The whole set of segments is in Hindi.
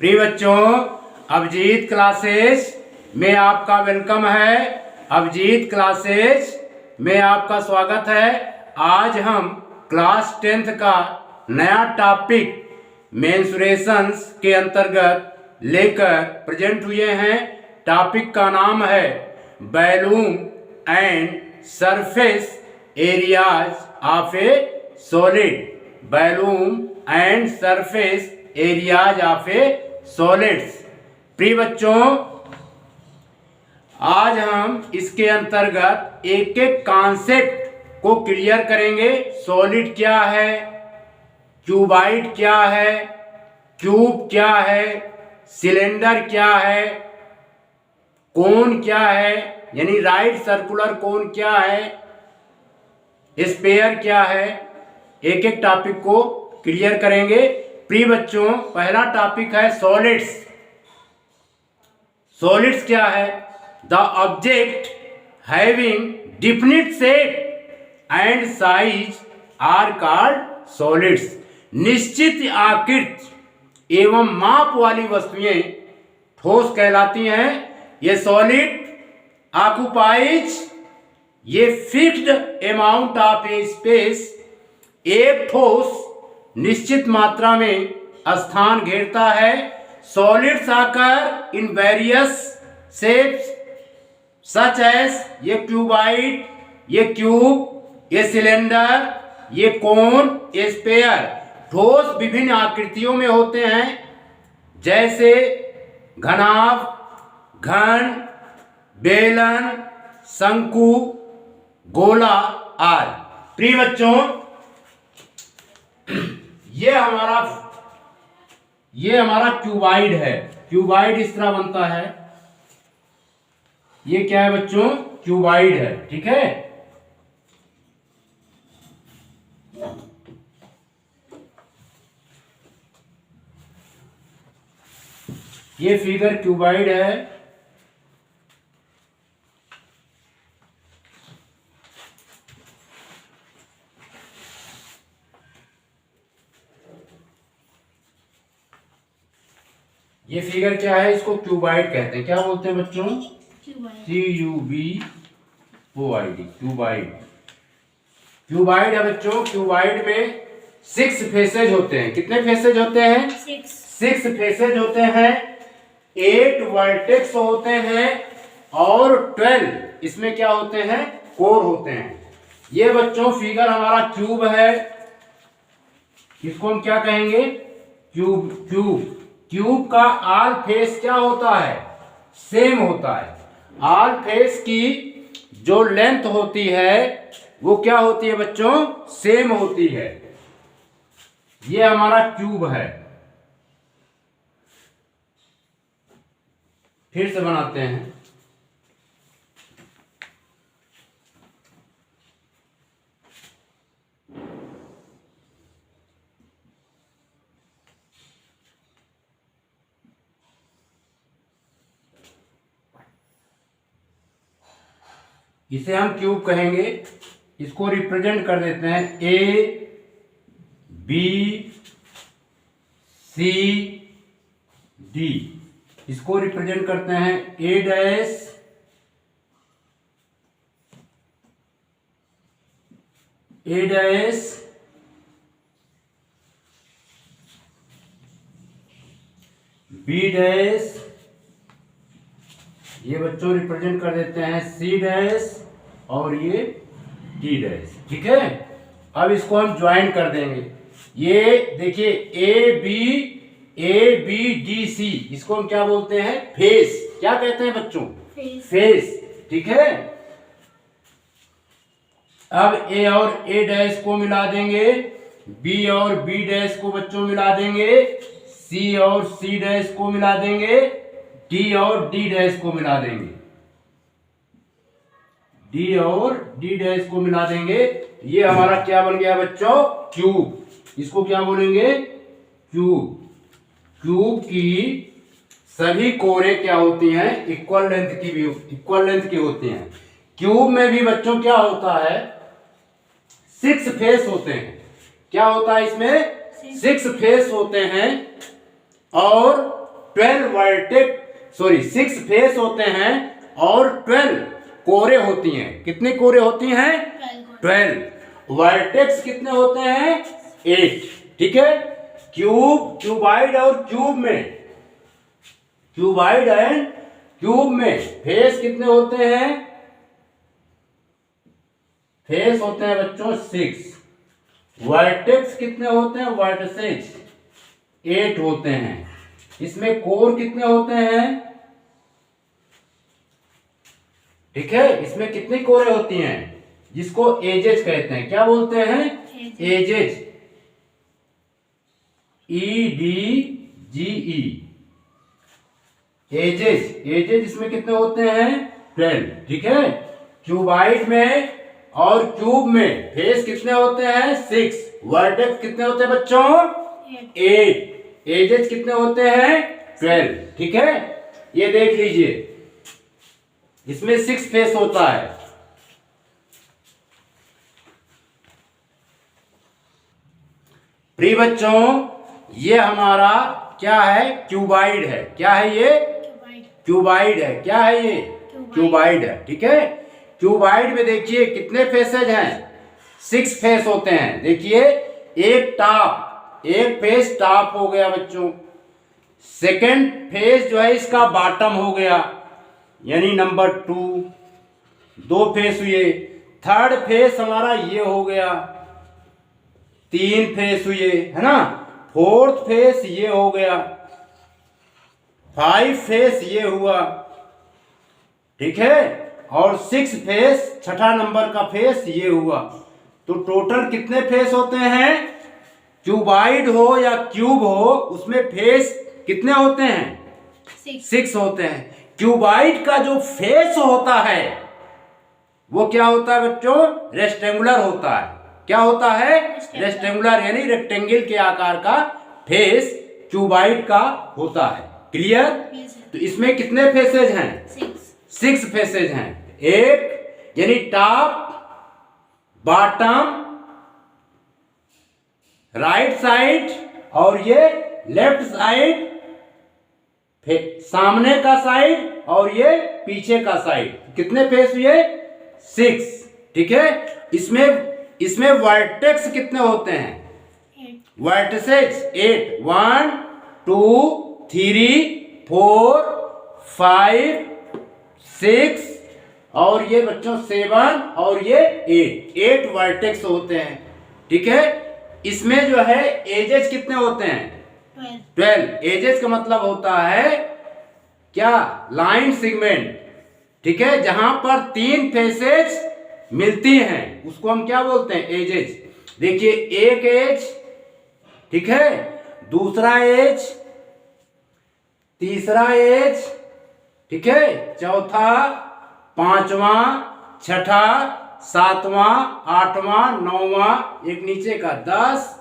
प्रिय बच्चों, अभिजीत क्लासेस में आपका वेलकम है। अभिजीत क्लासेस में आपका स्वागत है। आज हम क्लास 10th का नया टॉपिक मेंस्ट्रुएशंस के अंतर्गत लेकर प्रेजेंट हुए हैं। टॉपिक का नाम है volume and surface areas of A solid. Volume and surface areas of A solids. प्रिय बच्चों, आज हम इसके अंतर्गत एक एक कॉन्सेप्ट को क्लियर करेंगे। सॉलिड क्या है, क्यूबाइड क्या है, क्यूब क्या है, सिलेंडर क्या है, कोन क्या है यानी राइट सर्कुलर कोन क्या है, स्फीयर क्या है। एक एक टॉपिक को क्लियर करेंगे। प्रिय बच्चों, पहला टॉपिक है सॉलिड्स। सॉलिड्स क्या है? The object having definite shape and size are called solids. निश्चित आकृति एवं माप वाली वस्तुएं ठोस कहलाती हैं। ये सॉलिड ऑक्युपाइज ये fixed amount of A space. एक ठोस निश्चित मात्रा में स्थान घेरता है। सॉलिड्स आकर in various shapes such as ये क्यूबाइड, ये क्यूब, ये सिलेंडर, ये कोन, ये स्फीयर। ठोस विभिन्न आकृतियों में होते हैं, जैसे घनाभ, घन, बेलन, शंकु, गोला आदि। प्रिय बच्चों, ये हमारा क्यूबाइड है। क्यूबाइड इस तरह बनता है। ये क्या है बच्चों? क्यूबाइड है। ठीक है। ये फिगर क्यूबाइड है। ये फिगर क्या है? इसको क्यूबाइड कहते हैं। क्या बोलते हैं बच्चों? CUBOID, cuboid. क्यूबाइड है बच्चों। क्यूबाइड में 6 फेसेज होते हैं। कितने फेसेज होते हैं? 6 फेसेज होते हैं। 8 वर्टेक्स होते हैं और 12 इसमें क्या होते हैं? कोर होते हैं। ये बच्चों फिगर हमारा क्यूब है। इसको हम क्या कहेंगे? क्यूब। क्यूब का ऑल फेस क्या होता है? सेम होता है। ऑल फेस की जो लेंथ होती है वो क्या होती है बच्चों? सेम होती है। ये हमारा क्यूब है। फिर से बनाते हैं। इसे हम क्यूब कहेंगे। इसको रिप्रेजेंट कर देते हैं ABCD। इसको रिप्रेजेंट करते हैं A' B'। ये बच्चों रिप्रेजेंट कर देते हैं C' और ये D'। ठीक है। अब इसको हम ज्वाइन कर देंगे। ये देखिए ABDC, इसको हम क्या बोलते हैं? फेस। क्या कहते हैं बच्चों? फेस। ठीक है। अब A और A' को मिला देंगे, B और B' को बच्चों मिला देंगे, C और C' को मिला देंगे, D और D' को मिला देंगे। D और D' को मिला देंगे। ये हमारा क्या बन गया बच्चों? क्यूब। इसको क्या बोलेंगे? क्यूब। क्यूब की सभी कोरे क्या होती हैं? इक्वल लेंथ की होती हैं। क्यूब में भी बच्चों क्या होता है? 6 फेस होते हैं। क्या होता है इसमें? 6 फेस होते हैं और 6 फेस होते हैं और 12 कोरे होती हैं। कितनी कोरे होती हैं? 12। वर्टेक्स कितने होते हैं? 8। ठीक है। क्यूबाइड और क्यूबाइड एंड क्यूब में फेस कितने होते हैं? फेस होते हैं बच्चों 6। वर्टेक्स कितने होते हैं? वर्टेसेस 8 होते हैं। इसमें कोर कितने होते हैं? ठीक है। इसमें कितनी कोरें होती हैं? जिसको एजेस कहते हैं। क्या बोलते हैं? एजेस। EDGE एजेस इसमें कितने होते हैं? 12। ठीक है। क्यूबाइड में और क्यूब में फेस कितने होते हैं? 6। वर्टेक्स कितने होते हैं बच्चों? 8। एजेस कितने होते हैं? 12। ठीक है। ये देख लीजिए, इसमें 6 फेस होता है। प्रिय बच्चों, ये हमारा क्या है? क्यूबाइड है। क्या है ये? क्यूबाइड है। क्या है ये? क्यूबाइड है। ठीक है। क्यूबाइड में देखिए कितने फेसेज हैं? 6 फेस होते हैं। देखिए, एक फेस टॉप हो गया बच्चों। सेकेंड फेस जो है इसका बॉटम हो गया, यानी नंबर 2। 2 फेस हुए। थर्ड फेस हमारा ये हो गया। 3 फेस हुए, है ना। फोर्थ फेस ये हो गया। 5 फेस ये हुआ। ठीक है। और 6 फेस, छठा नंबर का फेस ये हुआ। तो टोटल कितने फेस होते हैं? क्यूबाइड हो या क्यूब हो, उसमें फेस कितने होते हैं? 6 होते हैं। क्यूबाइड का जो फेस होता है वो क्या होता है बच्चों? रेक्टेंगुलर होता है। क्या होता है? रेक्टेंगुलर, यानी रेक्टेंगल के आकार का फेस क्यूबाइड का होता है। क्लियर? तो इसमें कितने फेसेज हैं? 6 फेसेज हैं। एक यानी टॉप, बॉटम, राइट साइड और ये लेफ्ट साइड, सामने का साइड और ये पीछे का साइड। कितने फेस हुए? 6। ठीक है। इसमें वर्टेक्स कितने होते हैं? वर्टेसेस 8। 1 2 3 4 5 6 और ये बच्चों 7 और ये 8 वर्टेक्स होते हैं। ठीक है। इसमें जो है एजेस कितने होते हैं? 12। एजेस का मतलब होता है क्या? Line segment. ठीक है। जहां पर 3 फेसेस मिलती हैं उसको हम क्या बोलते हैं? एजेस। देखिए, एक एज, ठीक है, दूसरा एज, तीसरा एज, ठीक है, चौथा, पांचवा, छठा, सातवां, आठवां, नौवां, एक नीचे का 10,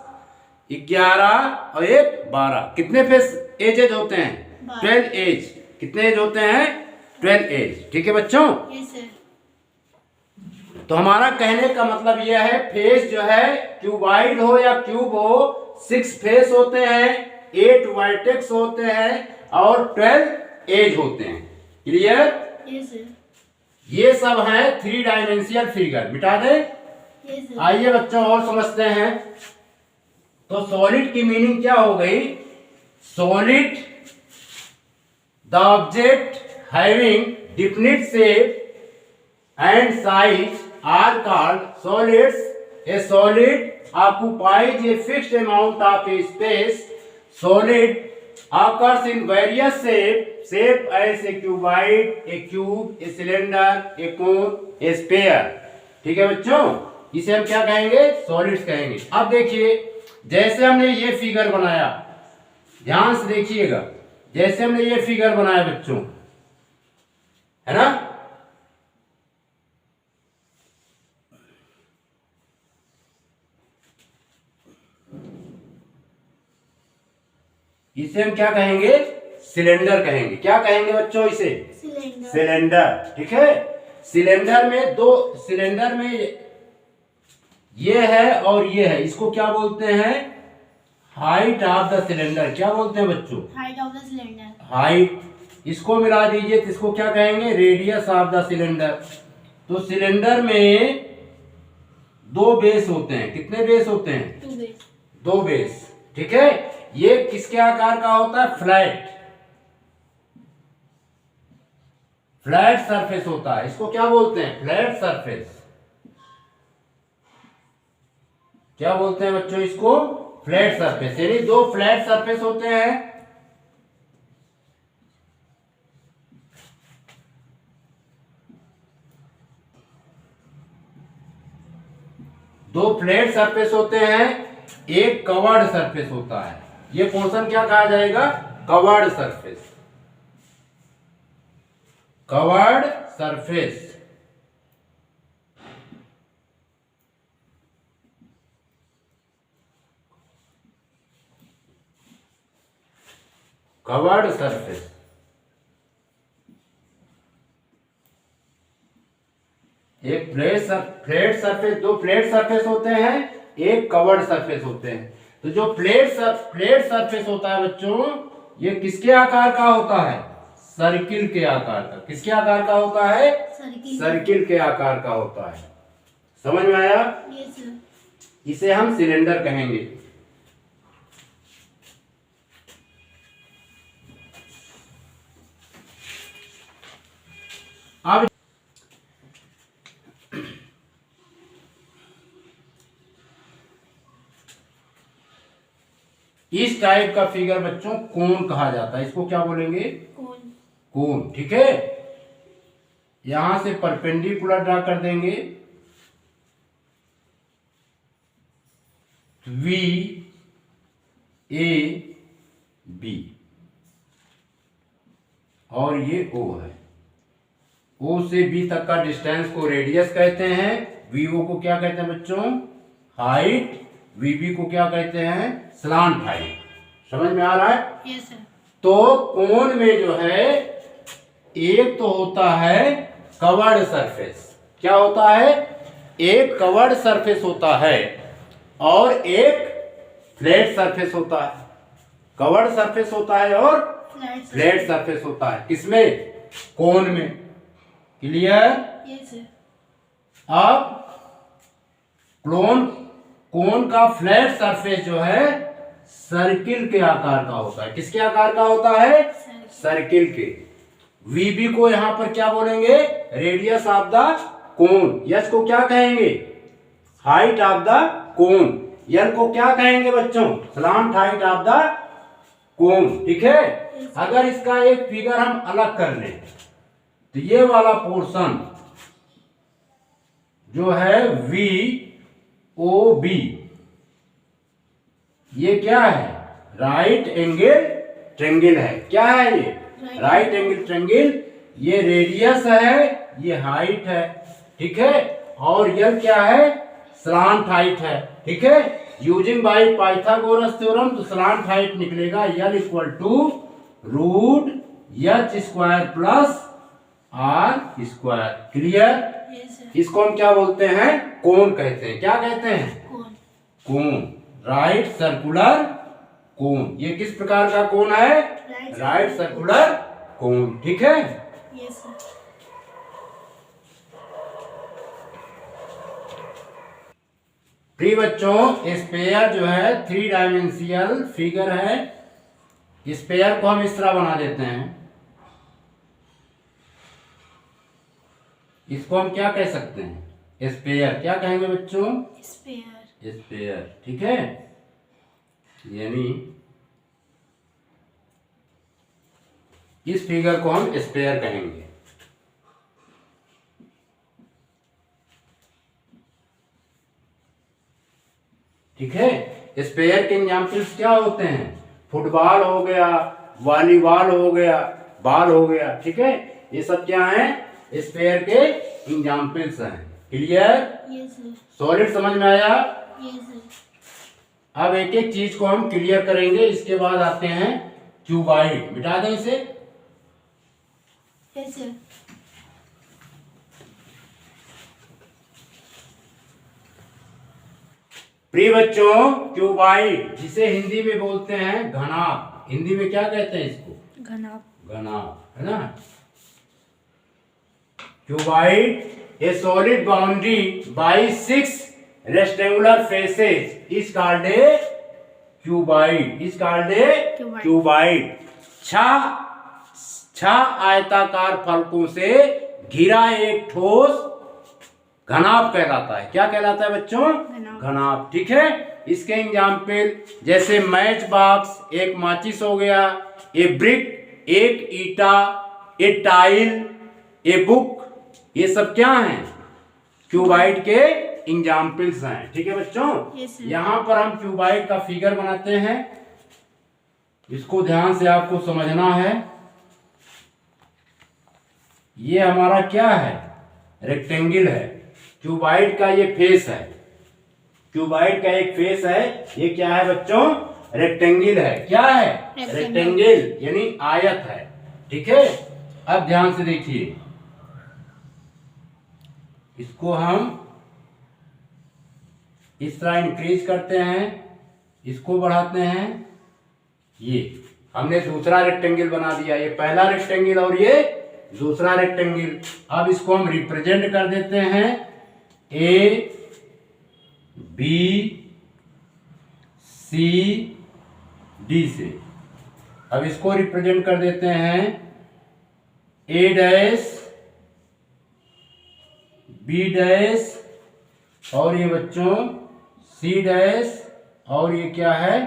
11 और एक 12। कितने फेस एजेज होते हैं? 12 एज। कितने एज होते हैं? 12 एज। ठीक है बच्चों। तो हमारा कहने का मतलब यह है, फेस जो है क्यूबाइड हो या क्यूब हो, 6 फेस होते हैं, 8 वर्टेक्स होते हैं और 12 एज होते हैं। क्लियर? ये सब है 3 डायमेंशियल फिगर। मिटा दे। आइए बच्चों और समझते हैं। तो सॉलिड की मीनिंग क्या हो गई? Solid, the object having definite shape and size are called solids. A solid occupies a fixed amount of space. Solid occurs in various shape as a cuboid, a cube, a cylinder, a cone, a sphere. ठीक है बच्चों, इसे हम क्या कहेंगे? सॉलिड्स कहेंगे। अब देखिए, जैसे हमने ये फिगर बनाया, ध्यान से देखिएगा, जैसे हमने ये फिगर बनाया बच्चों, है ना, इसे हम क्या कहेंगे? सिलेंडर कहेंगे। क्या कहेंगे बच्चों इसे? सिलेंडर। ठीक है। सिलेंडर में सिलेंडर में ये है और ये है, इसको क्या बोलते हैं? हाइट ऑफ द सिलेंडर क्या बोलते हैं बच्चों? Height of the cylinder. Height, इसको मिला दीजिए तो इसको क्या कहेंगे? Radius of the cylinder. तो सिलेंडर में दो बेस होते हैं, कितने बेस होते हैं? To base. दो बेस, ठीक है। ये किसके आकार का होता है? फ्लैट, फ्लैट सरफेस होता है। इसको क्या बोलते हैं? Flat surface. क्या बोलते हैं बच्चों इसको? Flat surface. यानी दो फ्लैट सरफेस होते हैं, दो फ्लैट सरफेस होते हैं, एक कवर्ड सरफेस होता है। ये पोर्शन क्या कहा जाएगा? Curved surface, curved surface. Curved surface. एक फ्लैट सरफेस, दो फ्लैट सरफेस होते हैं, एक कवर्ड सरफेस होते हैं। तो जो फ्लैट सरफेस होता है बच्चों, ये किसके आकार का होता है? सर्किल के आकार का। किसके आकार का होता है? सर्किल के आकार का होता है। समझ में आया? Yes sir. इसे हम सिलेंडर कहेंगे। अब इस टाइप का फिगर बच्चों कोन कहा जाता है। इसको क्या बोलेंगे? कोन। कोन, ठीक है। यहां से परपेंडिकुलर ड्रा कर देंगे, वी ए बी, और ये ओ है। ओ से बी तक का डिस्टेंस को रेडियस कहते हैं। वीओ को क्या कहते हैं बच्चों? हाइट। वीबी को क्या कहते हैं? Slant height. समझ में आ रहा है? Yes sir. तो कोन में जो है, एक तो होता है कवर्ड सरफेस। क्या होता है? एक कवर्ड सरफेस होता है और एक फ्लैट सरफेस होता है। कवर्ड सरफेस होता है और फ्लैट सरफेस होता है। किसमें? कोन में। क्लियर? Yes sir. अब कोन का फ्लैट सरफेस जो है सर्किल के आकार का होता है। किसके आकार का होता है? सर्किल के। वीबी को यहां पर क्या बोलेंगे? Radius of the cone. यस को क्या कहेंगे? Height of the cone. L को क्या कहेंगे बच्चों? Slant height of the cone, ठीक है। अगर इसका एक फिगर हम अलग कर लें तो ये वाला पोर्शन जो है वी ओ बी, ये क्या है? राइट एंगल ट्रायंगल है। क्या है ये? Right angle triangle. ये रेडियस है, ये हाइट है, ठीक है। और यह क्या है? स्लांट हाइट है, ठीक है। यूजिंग बाय पाइथागोरस थ्योरम तो स्लांट हाइट निकलेगा L equal to root H square plus R square. Clear? इसको हम क्या बोलते हैं? कोन कहते हैं। क्या कहते हैं? कोन। कोन, राइट सर्कुलर कोन। ये किस प्रकार का कोन है? राइट सर्कुलर कोन, ठीक है। Yes sir. प्रिय बच्चों, स्पेयर जो है 3 डायमेंशियल फिगर है। स्पेयर को हम इस तरह बना देते हैं। इसको हम क्या कह सकते हैं? स्पेयर। क्या कहेंगे बच्चों? स्पेयर। स्पेयर, ठीक है। यानी इस फिगर को हम स्पेयर कहेंगे। ठीक है। स्पेयर के एग्जाम्पल्स क्या होते हैं? फुटबॉल हो गया, वॉलीबॉल हो गया, बॉल हो गया, ठीक है। ये सब क्या है? स्पेयर के एग्जाम्पल्स हैं। क्लियर? Yes sir. सॉलिड समझ में आया? Yes sir. अब एक एक चीज को हम क्लियर करेंगे। इसके बाद आते हैं क्यूबॉइड। मिटा दें इसे। Yes sir. प्रिय बच्चों, क्यूबाइड जिसे हिंदी में बोलते हैं घनाभ, हिंदी में क्या कहते हैं इसको? घनाभ। घनाभ, है ना। Cuboid a solid boundary by 6 rectangular faces is called a cuboid, is called a cuboid. छह आयताकार फलकों से घिरा एक ठोस घनाभ कहलाता है। क्या कहलाता है बच्चों? घनाभ। ठीक है। इसके एग्जाम्पल जैसे मैच बॉक्स, एक माचिस हो गया, ए ब्रिक, एक ईटा, ए टाइल, ए बुक, ये सब क्या हैं? क्यूबाइड के एग्जाम्पल्स हैं। ठीक है बच्चों। यहां पर हम क्यूबाइड का फिगर बनाते हैं, इसको ध्यान से आपको समझना है। ये हमारा क्या है? रेक्टेंगल है। क्यूबाइड का ये फेस है, क्यूबाइड का एक फेस है। ये क्या है बच्चों? रेक्टेंगल है। क्या है? रेक्टेंगल, यानी आयत है। ठीक है। अब ध्यान से देखिए, इसको हम इस तरह इंक्रीज करते हैं, इसको बढ़ाते हैं। ये हमने दूसरा रेक्टेंगल बना दिया, ये पहला रेक्टेंगल और ये दूसरा रेक्टेंगल। अब इसको हम रिप्रेजेंट कर देते हैं ए बी सी डी से। अब इसको रिप्रेजेंट कर देते हैं ए डैश बी डैश और ये बच्चों सी डैश और ये क्या है?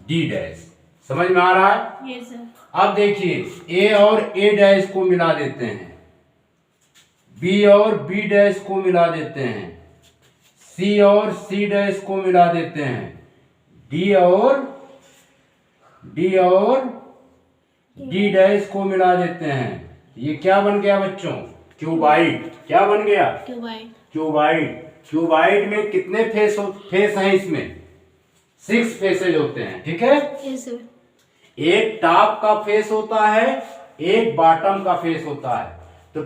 D dash. समझ में आ रहा है? Yes sir. अब देखिए, ए और ए डैश को मिला देते हैं, बी और बी डैश को मिला देते हैं, सी और सी डैश को मिला देते हैं, डी और डी डैश को मिला देते हैं। ये क्या बन गया बच्चों? क्यूबाइड। क्या बन गया? क्यूबाइड। क्यूबाइड। क्यूबाइड में कितने फेस हैं? इसमें 6 फेसेज होते हैं। ठीक है। Yes sir. एक टॉप का फेस होता है, एक बॉटम का फेस होता है। तो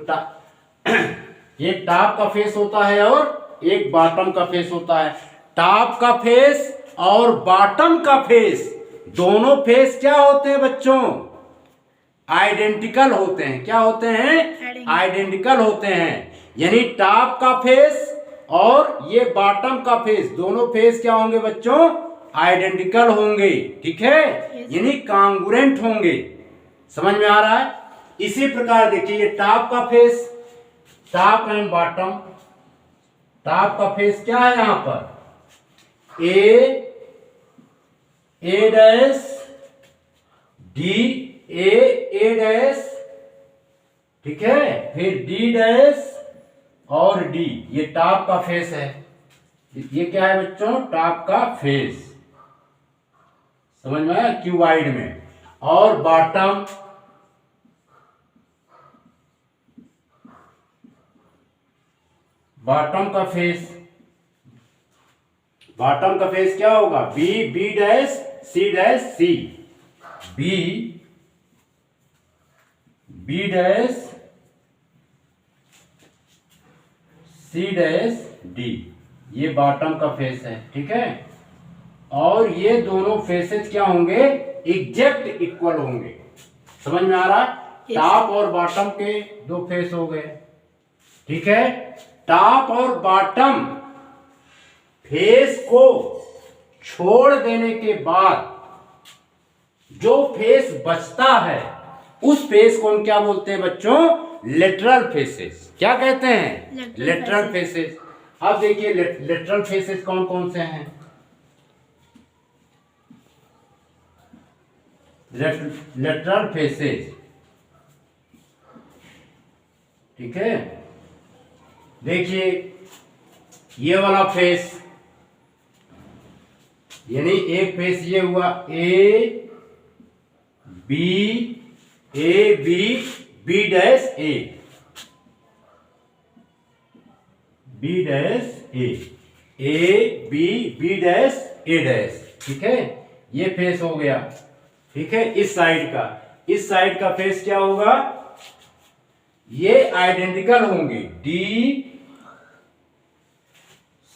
एक टॉप का फेस होता है और एक बॉटम का फेस होता है। टॉप का फेस और बॉटम का फेस, दोनों फेस क्या होते हैं बच्चों? आइडेंटिकल होते हैं। क्या होते हैं? आइडेंटिकल होते हैं। यानी टॉप का फेस और ये बॉटम का फेस, दोनों फेस क्या होंगे बच्चों? आइडेंटिकल होंगे। ठीक है। यानी कांगुरेंट होंगे। समझ में आ रहा है? इसी प्रकार देखिए, ये टॉप का face, top and bottom. Top का फेस क्या है यहां पर? ए डैश डी, ए डैश, ठीक है, फिर डी डैश और डी, ये टॉप का फेस है। ये क्या है बच्चों? टॉप का फेस। समझ में आया? क्यूबाइड में। और बॉटम, बॉटम का फेस, बॉटम का फेस क्या होगा? B dash C, B dash C dash D, ये बॉटम का फेस है। ठीक है। और ये दोनों फेसेस क्या होंगे? एग्जैक्ट इक्वल होंगे। समझ में आ रहा है? टॉप और बॉटम के दो फेस हो गए। ठीक है। टॉप और बॉटम फेस को छोड़ देने के बाद जो फेस बचता है, उस फेस को हम क्या बोलते हैं बच्चों? Lateral faces. क्या कहते हैं? Lateral faces. अब देखिए, लेटरल फेसेस कौन कौन से हैं? लेटरल फेसेस, ठीक है। देखिए, ये वाला फेस, यानी एक फेस ये हुआ A B B dash A, B dash A B dash A dash. ठीक है। ये फेस हो गया। ठीक है। इस साइड का फेस क्या होगा? ये आइडेंटिकल होंगे, D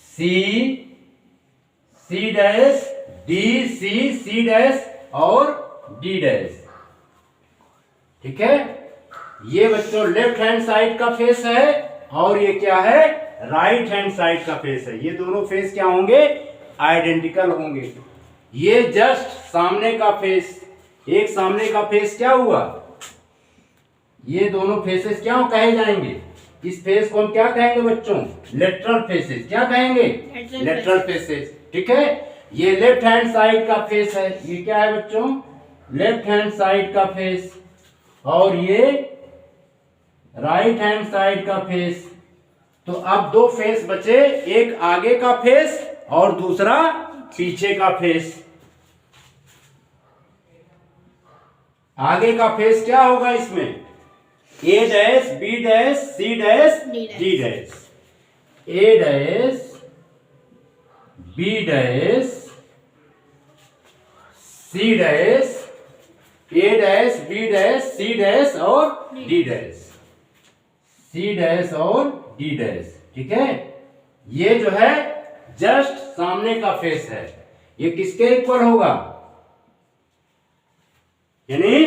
C C dash, D C, C dash और डी डैश। ठीक है, ये बच्चों लेफ्ट हैंड साइड का फेस है और ये क्या है, राइट हैंड साइड का फेस है। ये दोनों फेस क्या होंगे, आइडेंटिकल होंगे। ये जस्ट सामने का फेस, एक सामने का फेस क्या हुआ, ये दोनों फेसेस क्या कहे जाएंगे, इस फेस को हम क्या कहेंगे बच्चों, लेटरल फेसेस। क्या कहेंगे, लेटरल फेसेस। ठीक है, ये लेफ्ट हैंड साइड का फेस है, ये क्या है बच्चों, लेफ्ट हैंड साइड का फेस, और ये राइट हैंड साइड का फेस। तो अब दो फेस बचे, एक आगे का फेस और दूसरा पीछे का फेस। आगे का फेस क्या होगा इसमें, A dash, B dash, C dash, D dash. A dash, B dash, C dash, A dash, B dash, C dash और डी डैश, सी डैश और डी डैश। ठीक है, ये जो है जस्ट सामने का फेस है, ये किसके इक्वल होगा, यानी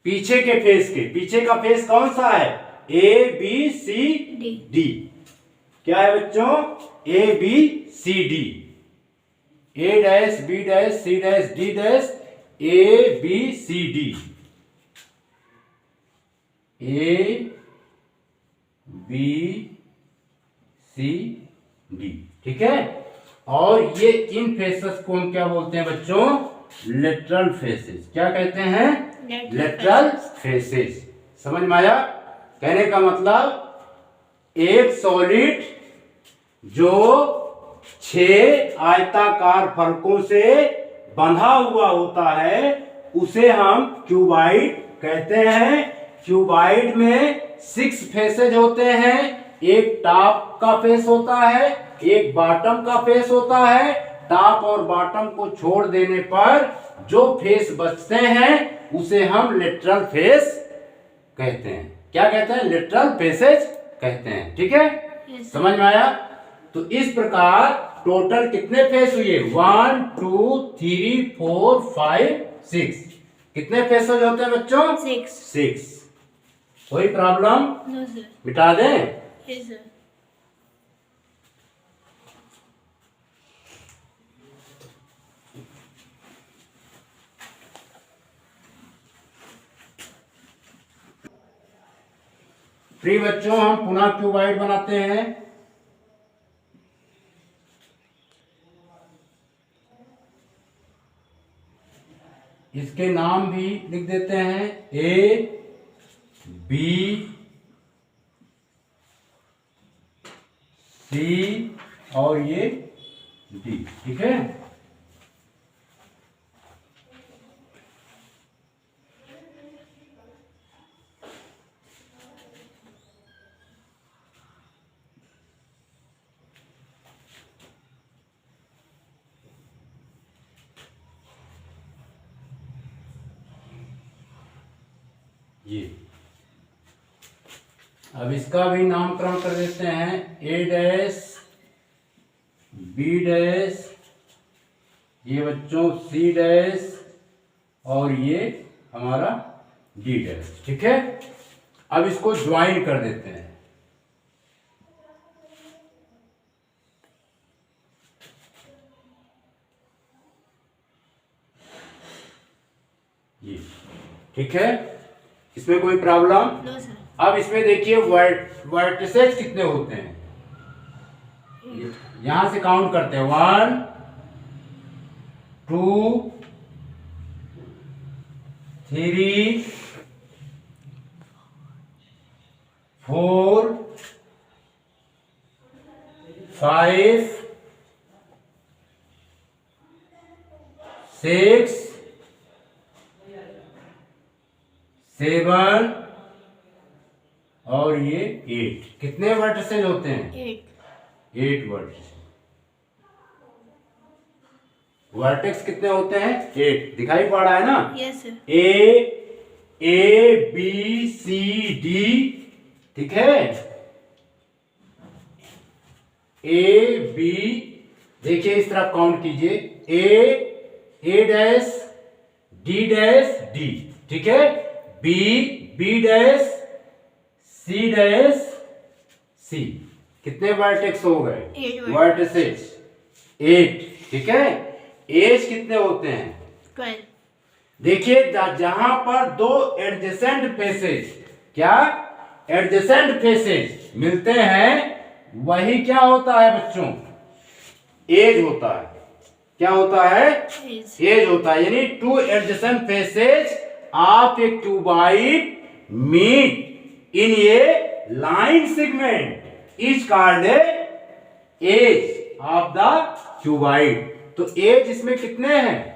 पीछे के फेस के। पीछे का फेस कौन सा है, ए बी सी डी। क्या है बच्चों, A B C D, A dash, B dash, C dash, D dash, A B C D, A B C D. ठीक है, और ये इन फेसेस को हम क्या बोलते हैं बच्चों, लेटरल फेसेस। क्या कहते हैं, लेटरल फेसेस। समझ में आया, कहने का मतलब एक सॉलिड जो 6 आयताकार फलकों से बंधा हुआ होता है उसे हम क्यूबाइड कहते हैं। क्यूबाइड में 6 फेसेज होते हैं, एक टॉप का फेस होता है, एक बॉटम का फेस होता है। टॉप और बॉटम को छोड़ देने पर जो फेस बचते हैं उसे हम लेटरल फेस कहते हैं। क्या कहते हैं, लेटरल फेसेज कहते हैं। ठीक है, समझ में आया। तो इस प्रकार टोटल कितने फेस हुए, 1 2 3 4 5 6। कितने फेसेज होते हैं बच्चों, 6। कोई प्रॉब्लम, नो सर, मिटा दें। Yes sir. प्रिय बच्चों, हम पुनः क्यूबाइड बनाते हैं। इसके नाम भी लिख देते हैं, ए बी सी और ये डी। ठीक है, ये अब इसका भी नामकरण कर देते हैं, ए डैश, बी डैश, ये बच्चों सी डैश और ये हमारा डी डैश। ठीक है, अब इसको ज्वाइन कर देते हैं। ये ठीक है, इसमें कोई प्रॉब्लम, नो सर। अब इसमें देखिए वर्टिसेस कितने होते हैं, यहां से काउंट करते हैं, 1 2 3 4 5 6 7 और ये 8। कितने वर्टिसेस होते हैं, 8 वर्टिसेस। वर्टेक्स कितने होते हैं, 8। दिखाई पड़ रहा है ना, yes sir. A B C D. ठीक है, ए बी देखिए इस तरफ काउंट कीजिए, A dash, D dash, D, ठीक है, B, B dash, C dash, C. कितने वर्टेक्स हो गए? 8 वर्टिसेस 8, ठीक है। एज कितने होते हैं? 12 देखिए जहां पर दो एडजेसेंट फेसेस, क्या एडजेसेंट फेसेस मिलते हैं, वही क्या होता है बच्चों? एज होता है। क्या होता है? is एज होता है। यानी two adjacent faces of a cuboid meet in a line segment is called edge of the cuboid. तो एज इसमें कितने हैं?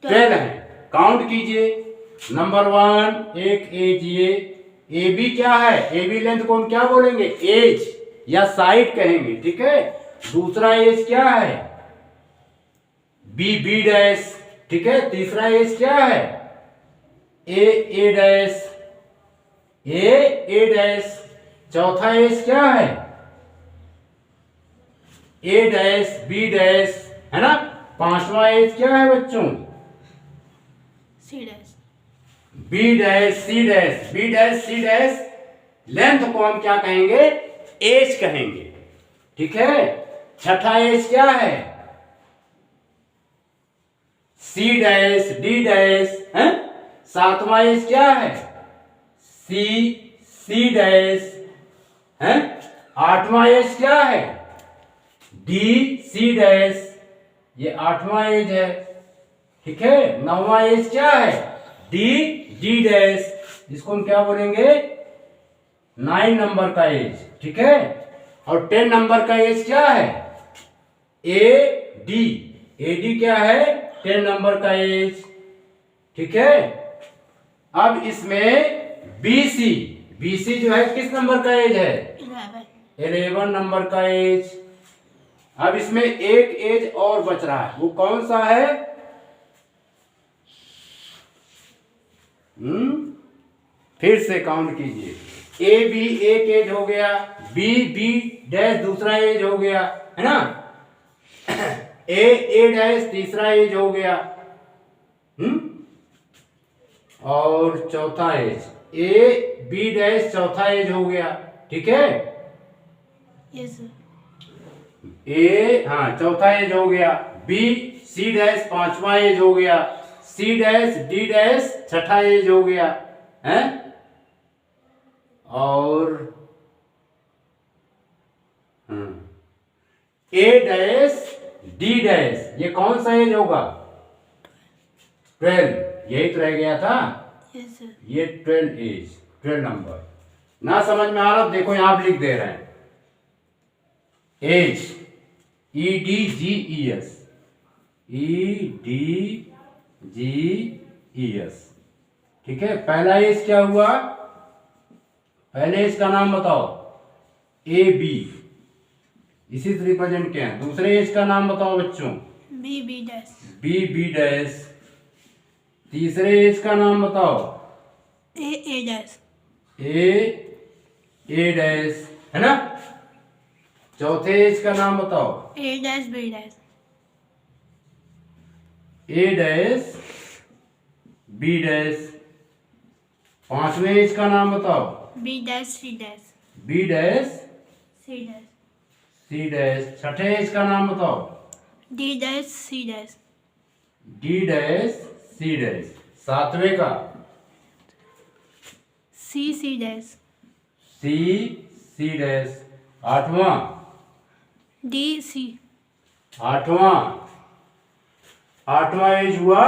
12 हैं। काउंट कीजिए। नंबर 1 एक एज, ये बी क्या है? ए बी लेंथ को हम क्या बोलेंगे? एज या साइड कहेंगे, ठीक है। दूसरा एज क्या है? बी डैश, ठीक है। तीसरा एज क्या है? ए डैश, ए डैश। चौथा एज क्या है? ए डैश, बी डैश, है ना। पांचवा एज क्या है बच्चों? C dash B dash, C dash, B dash, C dash. Length को हम क्या कहेंगे? एज कहेंगे, ठीक है। छठा एज क्या है? सी डैश, डी डैश, है। सातवां एज क्या है? सी डैश, है। आठवां एज क्या है? डी सी डैश, ये आठवां एज है, ठीक है। नौवां एज क्या है? डी डैश, इसको हम क्या बोलेंगे? 9 नंबर का एज, ठीक है। और 10 नंबर का एज क्या है? ए डी क्या है? 10 नंबर का एज, ठीक है। अब इसमें बीसी जो है किस नंबर का एज है? 11 नंबर का एज। अब इसमें एक एज और बच रहा है, वो कौन सा है? फिर से काउंट कीजिए। ए बी एक एज हो गया, बी डैश दूसरा एज हो गया, है ना। ए डैश तीसरा एज हो गया, और चौथा एज ए बी डैश चौथा एज हो गया, ठीक है। yes sir ए हाँ चौथा एज हो गया, बी सी डैश पांचवा एज हो गया, सी डैश डी डैश छठा एज हो गया, है। और ए डैश डी डैश ये कौन सा एज होगा? 12, यही तो रह गया था। yes sir ये 12 एज, 12 नंबर। ना समझ में आ रहा देखो यहां आप लिख दे रहे हैं। एज EDGES, EDGES, ठीक है। पहला एज क्या हुआ? पहले एज का नाम बताओ। AB, इसी से रिप्रेजेंट किया है। दूसरे एज का नाम बताओ बच्चों। B dash B dash. तीसरे एज का नाम बताओ। A dash A डैश, है ना। चौथे एज का नाम बताओ। A dash B dash A dash B dash. पांचवें एज का नाम बताओ। B dash C dash B dash C dash C dash. छठे एज का नाम बताओ। D dash C dash D dash C dash. सातवें का C dash C डैश। आठवां D C आठवां एज हुआ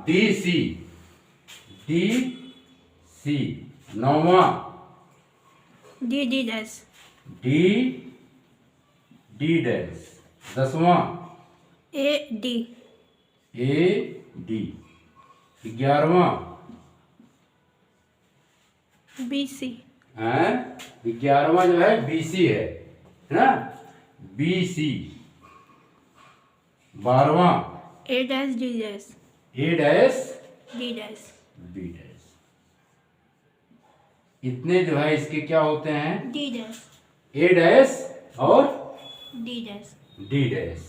DC। नौवां D dash D डैश। 10वां A D AD। 11वां B C है। 11वां जो है BC है ना, BC। 12वां A dash D dash A dash D dash B dash. इतने जो है इसके क्या होते हैं? D dash A डैश और D dash D डैश।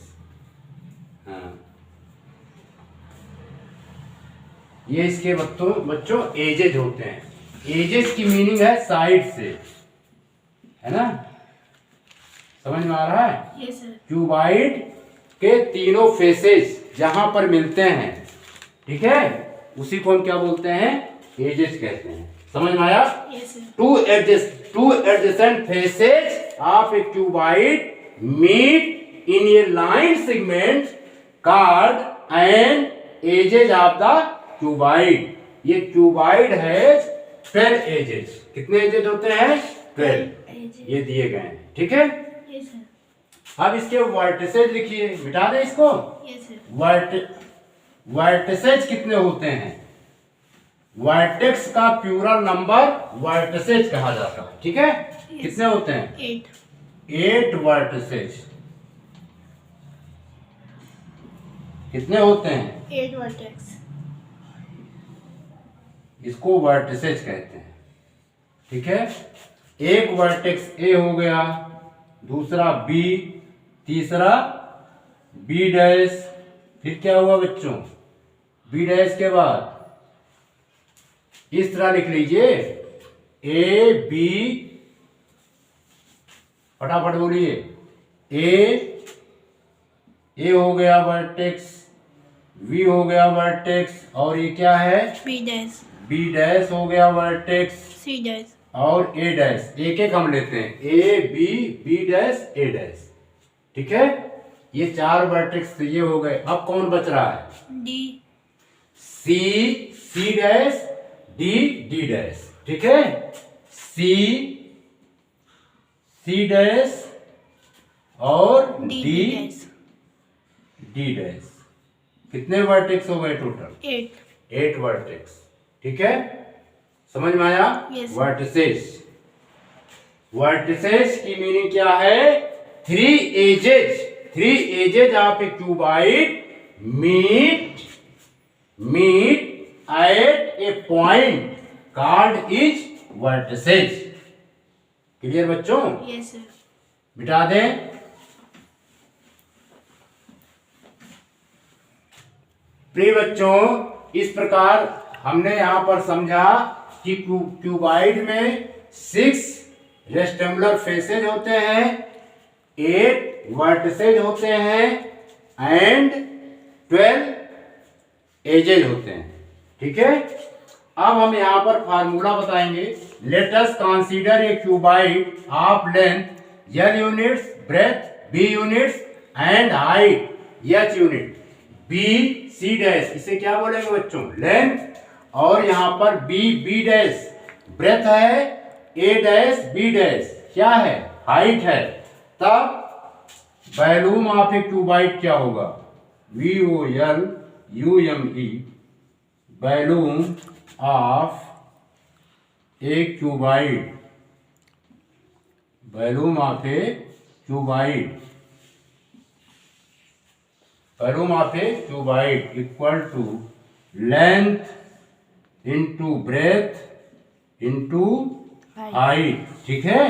हाँ, ये इसके बच्चों एजेज होते हैं। एजेस की मीनिंग है साइड से, है ना, समझ में आ रहा है? Yes sir. क्यूबाइड के तीनों फेसेस जहां पर मिलते हैं, ठीक है, उसी को हम क्या बोलते हैं? एजेस कहते हैं। समझ में आया? Yes sir. Two adjacent faces of a cuboid meet in a line segment called an edges of the cuboid. ये क्यूबाइड है 12 एजेस। कितने एजेस होते हैं? 12। ये दिए गए हैं, ठीक है। Yes sir. अब इसके वर्टिसेज लिखिए, मिटा दें इसको। Yes sir. वर्टिसेज कितने होते हैं? वर्टेक्स का प्लूरल नंबर वर्टिसेज कहा जाता है, ठीक है। कितने होते हैं? 8 वर्टिसेज। कितने होते हैं? 8 वर्टेक्स। इसको वर्टिसेज कहते हैं, ठीक है। एक वर्टेक्स ए हो गया, दूसरा बी, तीसरा बी डैश। फिर क्या हुआ बच्चों? बी डैश के बाद इस तरह लिख लीजिए ए बी, फटाफट बोलिए। ए हो गया वर्टेक्स, वी हो गया वर्टेक्स, और ये क्या है? B dash. बी डैश हो गया वर्टेक्स, सी डैश और ए डैश। एक एक हम लेते हैं, A B, B dash, A dash, ठीक है। ये 4 वर्टेक्स ये हो गए। अब कौन बच रहा है? D, C, C dash, D, D dash, ठीक है। सी, सी डैश और D D, dash. D dash. कितने वर्टेक्स हो गए टोटल? 8 वर्टेक्स, ठीक है। समझ में आया? Yes. वर्टिसेस। वर्टिसेस की मीनिंग क्या है? 3 edges of a cuboid meet at a point called is vertices. Clear बच्चों? Yes sir. मिटा दें। प्रिय बच्चों, इस प्रकार हमने यहां पर समझा कि क्यूबाइड में 6 रेक्टेंगुलर फेसेज होते हैं, 8 वर्टिसेज होते हैं एंड 12 एजेज होते हैं, ठीक है। अब हम यहां पर फार्मूला बताएंगे। Let us consider a cuboid of length L units, breadth B units and height H unit. B C dash, इसे क्या बोलेंगे बच्चों? लेंथ। और यहां पर B डैश ब्रेथ है, A डैश B डैश क्या है? हाइट है। तब वॉल्यूम ऑफ ए क्यूबाइड क्या होगा? VOLUME, volume of a cuboid, volume of a cuboid, volume of a cuboid equal to length into breadth into height, ठीक है।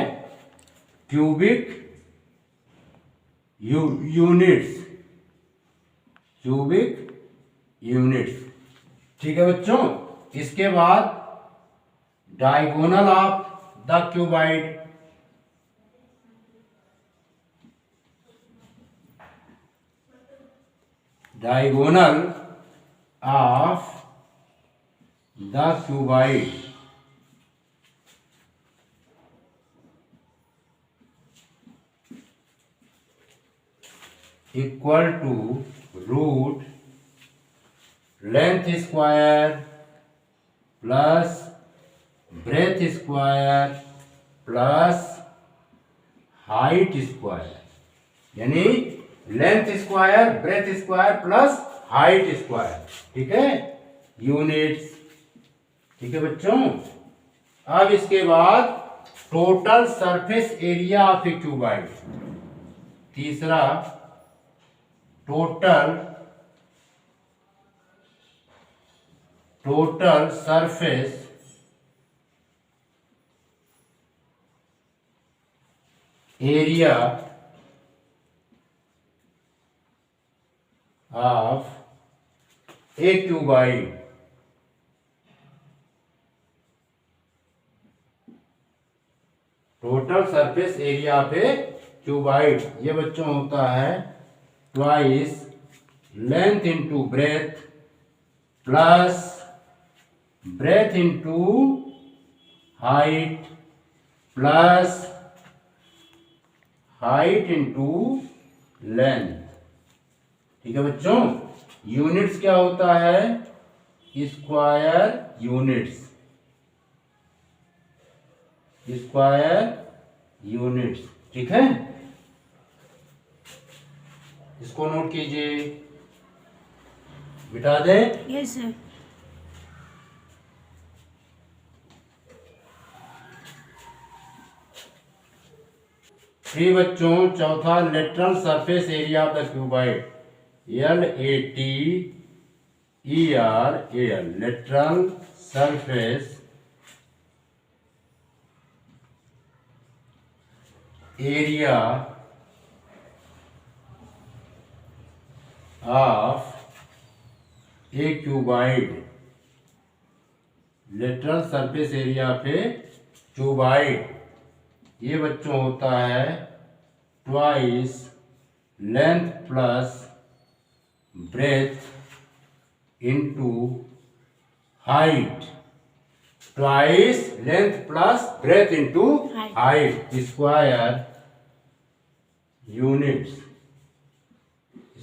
क्यूबिक यूनिट्स, क्यूबिक यूनिट्स, ठीक है बच्चों। इसके बाद diagonal of the cuboid, diagonal of the cuboid equal to root length square plus breadth square plus height square, यानी length square, breadth square plus height square, ठीक है, यूनिट्स, ठीक है बच्चों। अब इसके बाद total surface area of a cuboid, तीसरा total surface area of a cuboid total surface area पे क्यूबाइड ये बच्चों होता है twice length into breadth plus breadth into height plus height into length. ठीक है बच्चों, यूनिट्स क्या होता है? Square units, square units. ठीक है, इसको नोट कीजिए, मिटा दें। Yes, sir. फिर बच्चों चौथा lateral surface area of the cuboid LATERAL lateral surface area of a cuboid lateral surface area पे क्यूबाइड ये बच्चों होता है twice length plus breadth into height, twice length plus breadth into height square units,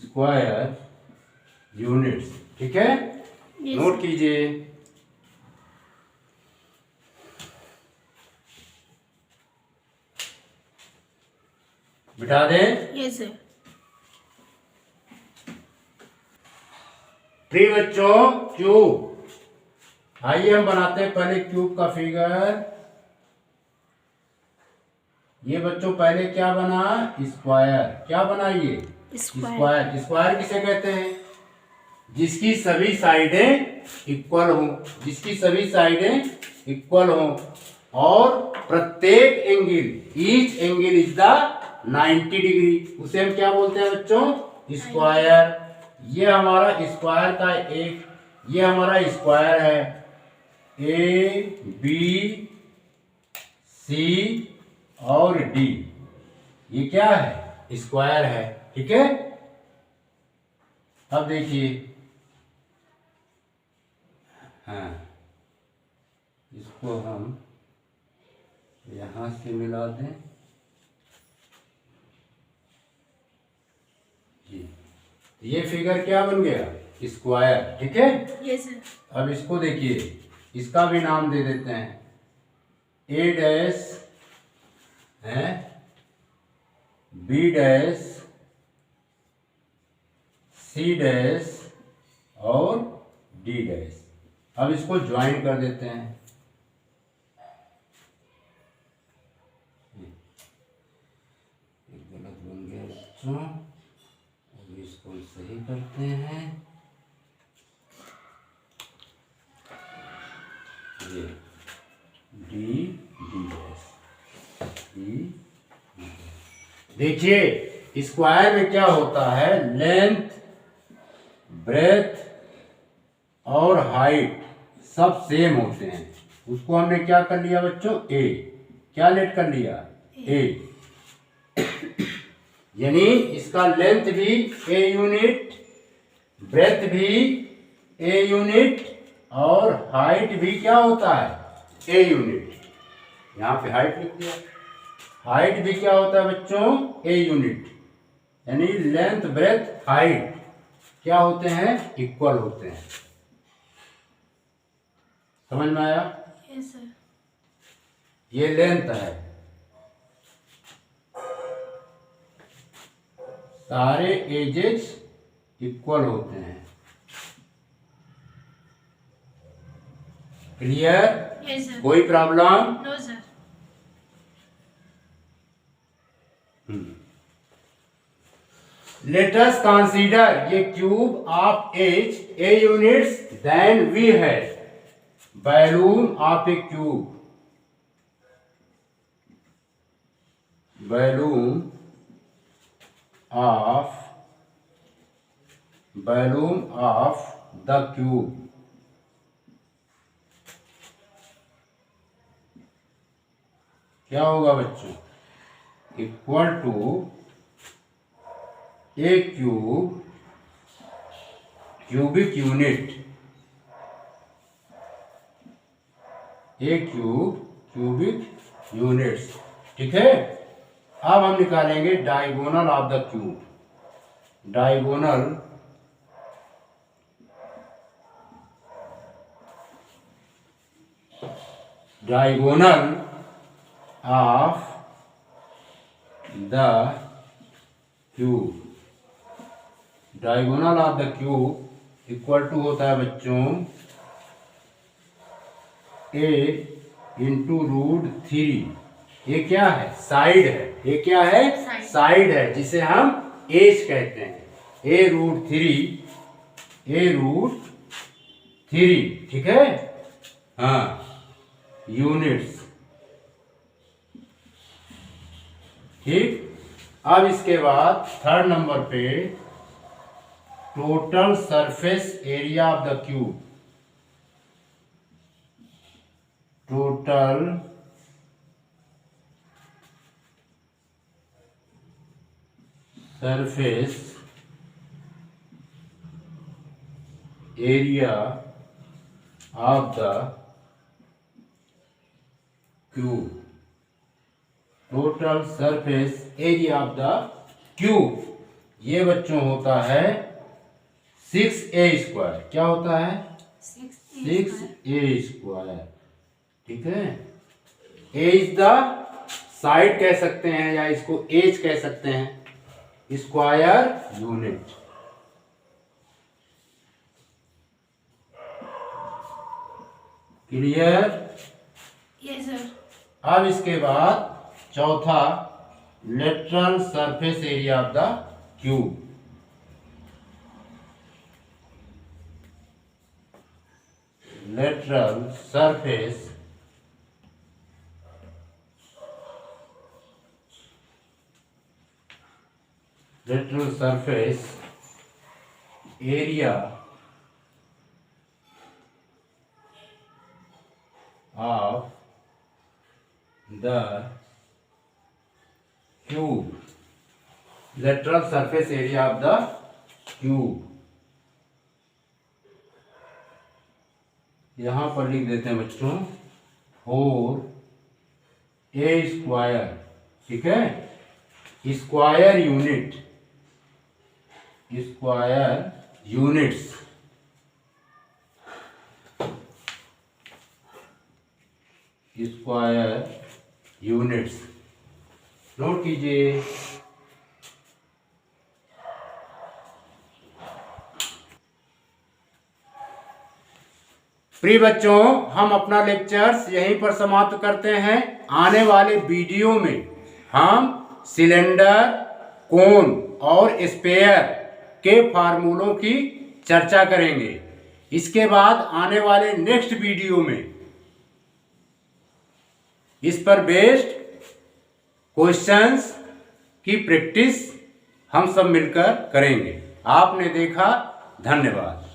square units. ठीक है, Yes. नोट कीजिए। बिठा दें। Yes, sir. प्रिय बच्चों क्यूब, आइए हम बनाते हैं पहले क्यूब का फिगर। ये बच्चों पहले क्या बना? स्क्वायर। क्या बना ये? स्क्वायर। स्क्वायर किसे कहते हैं? जिसकी सभी साइडें इक्वल हो, जिसकी सभी साइडें इक्वल हो और प्रत्येक angle, each angle is the 90 degree, उसे हम क्या बोलते हैं बच्चों? स्क्वायर। ये हमारा स्क्वायर का एक, ये हमारा स्क्वायर है ABC और D, ये क्या है? स्क्वायर है। ठीक है, अब देखिए, हाँ इसको हम यहां से मिला दें जी, ये फिगर क्या बन गया? स्क्वायर। ठीक है, Yes, sir. अब इसको देखिए, इसका भी नाम दे देते हैं A डैश है, B डैश, C डैश और D डैश। अब इसको ज्वाइन कर देते हैं। ये गलत बन गया बच्चों, अब इसको सही करते हैं। ये डी डैश, देखिए स्क्वायर में क्या होता है? लेंथ, ब्रेथ और हाइट सब सेम होते हैं। उसको हमने क्या कर लिया बच्चों? ए। क्या लेट कर लिया? ए। यानी इसका लेंथ भी ए यूनिट, ब्रेथ भी ए यूनिट और हाइट भी क्या होता है? A unit. यहाँ पे हाइट लिख दिया। हाइट भी क्या होता है बच्चों? A unit. यानी लेंथ, ब्रेथ, हाइट क्या होते हैं? इक्वल होते हैं। समझ में आया? Yes, sir. ये लेंथ है, सारे एजेस इक्वल होते हैं। क्लियर? Yes, sir. कोई problem? No, sir. Let us consider ये cube of edge a units then we have volume of a cube, volume of volume of the cube क्या होगा बच्चों? Equal to a cube cubic unit, a cube cubic units. ठीक है, अब हम निकालेंगे diagonal of the cube. Diagonal of the cube, diagonal of the cube equal to होता है बच्चों ए इंटू रूट 3। ये क्या है? साइड है। ये क्या है? साइड है, जिसे हम एज कहते हैं। ए रूट 3, ए रूट 3। ठीक है, हाँ, यूनिट्स। ठीक, अब इसके बाद थर्ड नंबर पे total surface area of the cube. Total surface area of the cube. Total surface area of the cube, ये बच्चों होता है 6a²। क्या होता है? 6a²। ठीक है, ए इज द साइड कह सकते हैं या इसको एज कह सकते हैं, square unit. Clear? Yes sir. अब इसके बाद चौथा lateral surface area of the cube. Lateral surface area of the cube. Lateral surface area of the cube, यहां पर लिख देते हैं बच्चों 4a²। ठीक है, square unit, square units. Square units note कीजिए। प्रिय बच्चों, हम अपना लेक्चर्स यहीं पर समाप्त करते हैं। आने वाले वीडियो में हम सिलेंडर, कोन और स्पेयर के फार्मूलों की चर्चा करेंगे। इसके बाद आने वाले नेक्स्ट वीडियो में इस पर बेस्ड क्वेश्चंस की प्रैक्टिस हम सब मिलकर करेंगे। आपने देखा, धन्यवाद।